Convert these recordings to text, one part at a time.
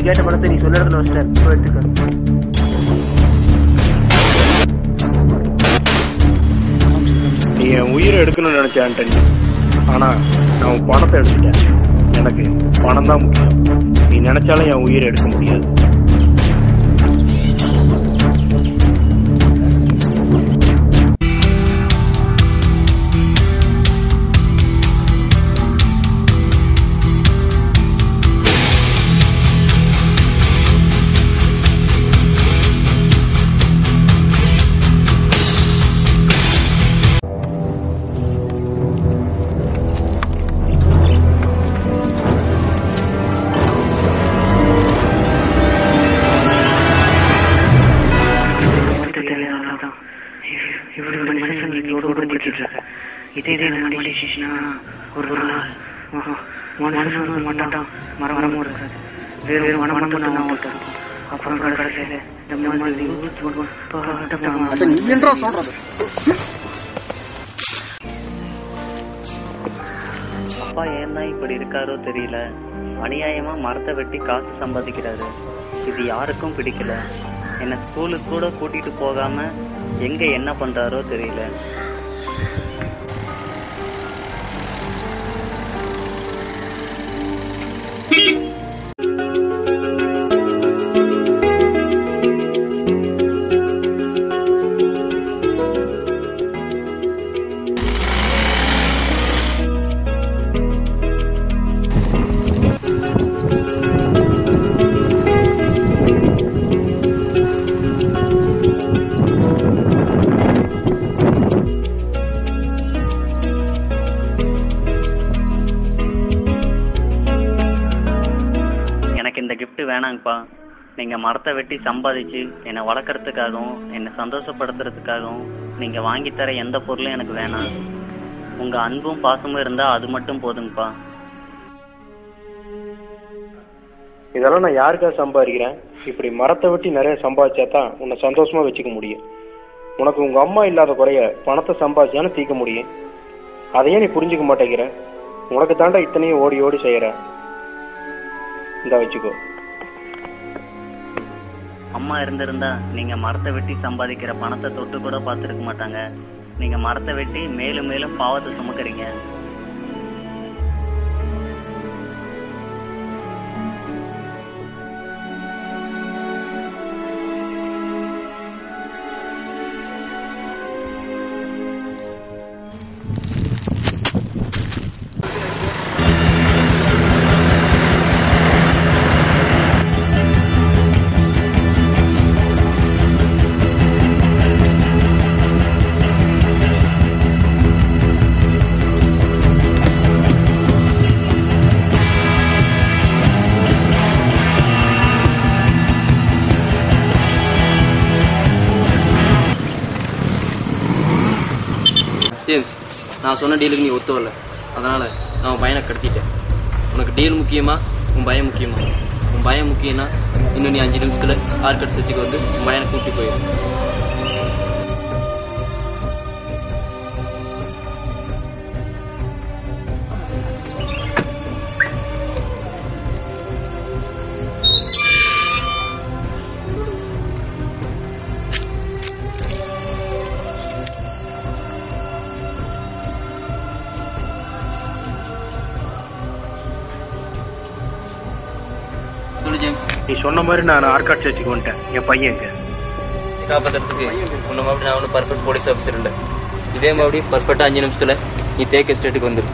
கேட்ட பணத்தை நீ சொல்ல இடத்துல வச்சிட்ட, எடுத்துக்க. நீ என் உயிரை எடுக்கணும்னு நினைச்ச ஆண்டனி, ஆனா நான் உன் பணத்தை எடுத்துட்டேன். எனக்கு பணம் தான் முக்கியம். நீ நினைச்சாலும் என் உயிரை எடுக்க முடியாது. அப்பா ஏன்னா இப்படி இருக்காரோ தெரியல. அநியாயமா மரத்தை வெட்டி காசு சம்பாதிக்கிறாரு. இது யாருக்கும் பிடிக்கல. என்ன ஸ்கூலுக்கு கூட கூட்டிட்டு போகாம எங்க என்ன பண்றாரோ தெரியல. இந்த கிஃப்ட் வேணாங்கப்பா. நீங்க மரத்தை வெட்டி சம்பாதிச்சு என்னை வளர்க்கறதுக்காகவும் என்னை சந்தோஷப்படுத்துறதுக்காகவும் நீங்க வாங்கி தர எந்த பொருளும் எனக்கு வேணாம். உங்க அன்பும் பாசமும் இருந்தா அது மட்டும் போதுங்கப்பா. இதெல்லாம் நான் யாருக்காக சம்பாதிக்கிறேன்? இப்படி மரத்தை வெட்டி நிறைய சம்பாதிச்சா தான் உன்னை சந்தோஷமா வச்சுக்க முடியும். உனக்கு உங்க அம்மா இல்லாத குறைய பணத்தை சம்பாதிச்சானு தீர்க்க முடியும். அதையே நீ புரிஞ்சுக்க மாட்டேங்கிற. உனக்கு தாண்டா இத்தனையும் ஓடி ஓடி செய்யற. இந்த வச்சுக்கோ. அம்மா இருந்திருந்தா நீங்க மரத்தை வெட்டி சம்பாதிக்கிற பணத்தை தொட்டு கூட பார்த்துருக்க மாட்டாங்க. நீங்க மரத்தை வெட்டி மேலும் மேலும் பாவத்தை சுமக்கிறீங்க. நான் சொன்ன டீலுக்கு நீ ஒத்துவல, அதனால நான் உன் பையனை கடத்திட்டேன். உனக்கு டீல் முக்கியமா உன் பயம் முக்கியமா? உன் பயம் முக்கியம்னா இன்னும் நீ 5 நிமிஷத்துல ஆர்கட் சர்ச்சுக்கு வந்து உன் பையனை கூட்டி போயிடும். நீ சொன்ன மாதிரி நான் ஆர்காட் சர்ச்சுக்கு வந்துட்டேன். என் பையன் காப்பாத்துறதுக்கு உன்ன மாதிரி நான் ஒன்றும் பர்ஃபெக்ட் போலீஸ் ஆஃபீஸர் இல்லை. இதே மாதிரி பர்ஃபெக்டா 5 நிமிஷத்துல நீ தேக் எஸ்டேட்டுக்கு வந்துரு.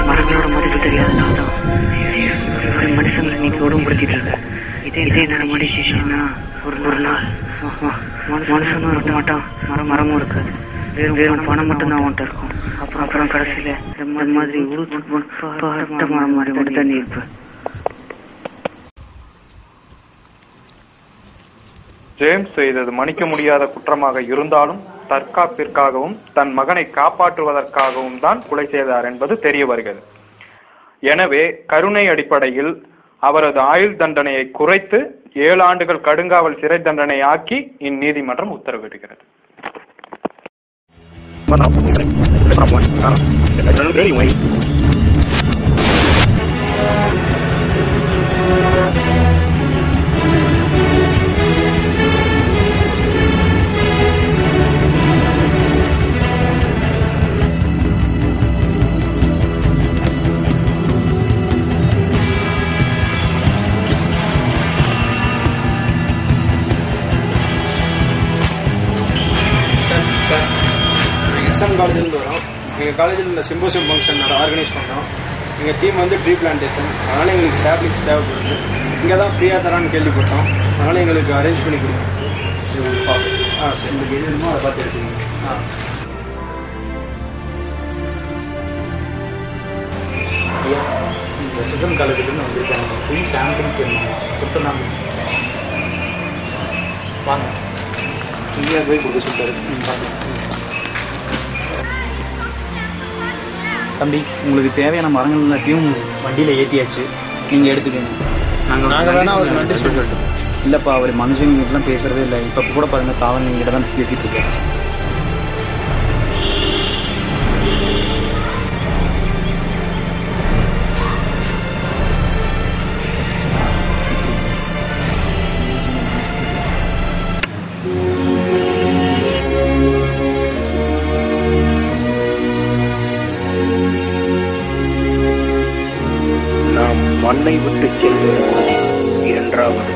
மரங்களோட மதிப்பு தெரியாதனால தான் மனுஷங்களை நீ கொடுமைப்படுத்திட்டு இருக்க. இதே நடமாடிச்சுன்னா ஒரு நாள் மனுஷனும் இருக்க மாட்டான், மரமும் இருக்காது, வெறும் பணம் மட்டும்தான் அவன்கிட்ட இருக்கும். அப்புறம் கடைசியில இந்த மாதிரி மரம் மாதிரி மட்டும் தான் நீ இருப்ப. ஜேம்ஸ் செய்தது மன்னிக்க முடியாத குற்றமாக இருந்தாலும் தற்காப்பிற்காகவும் தன் மகனை காப்பாற்றுவதற்காகவும் தான் கொலை செய்தார் என்பது தெரிய வருகிறது. எனவே கருணை அடிப்படையில் அவரது ஆயுள் தண்டனையை குறைத்து 7 ஆண்டுகள் கடுங்காவல் சிறை தண்டனை ஆக்கி இந்நீதிமன்றம் உத்தரவிடுகிறது. எஸ்எம் காலேஜிலிருந்து வரோம். எங்கள் காலேஜில் இந்த சிம்போசியம் ஃபங்க்ஷன் ஆர்கனைஸ் பண்ணுறோம். எங்கள் டீம் வந்து ட்ரீ பிளான்டேஷன். அதனால் எங்களுக்கு சாப்லிங்ஸ் தேவைப்படுது. இங்கே தான் ஃப்ரீயாக தரான்னு கேள்விப்பட்டோம். அதனால் எங்களுக்கு அரேஞ்ச் பண்ணி கொடுக்கணும். சரி, உங்களுக்கு எது வேணுமோ அதை பார்த்து எடுத்துக்கோங்க. இந்த எஸ்எம் காலேஜிலேருந்து வந்திருக்காங்க. ஃப்ரீ சாம்பிள்ஸ் கொடுத்துருந்தாங்க. வாங்க, ஃப்ரீயாக போய் கொடுக்க சொல்லிட்டாரு. தம்பி, உங்களுக்கு தேவையான மரங்கள் எல்லாத்தையும் வண்டியில் ஏற்றியாச்சு, நீங்கள் எடுத்துக்கணும். நாங்கள் வேணா அவர் நன்றி சொல்லிட்டோம். இல்லைப்பா, அவர் மனுஷங்கள்லாம் பேசுறதே இல்லை. இப்போ கூட பாருங்க, காவல் நீங்கிட்ட தான் பேசிட்டு இருக்காரு. மண்ணை விட்டு செல்வது இரண்டாவது.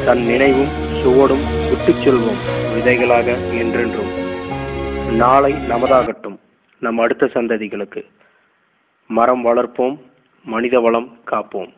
தன் நினைவும் சுவடும் விட்டுச் செல்வோம் விதைகளாக என்றென்றும். நாளை நமதாகட்டும், நம் அடுத்த சந்ததிகளுக்கு. மரம் வளர்ப்போம், மனித வளம் காப்போம்.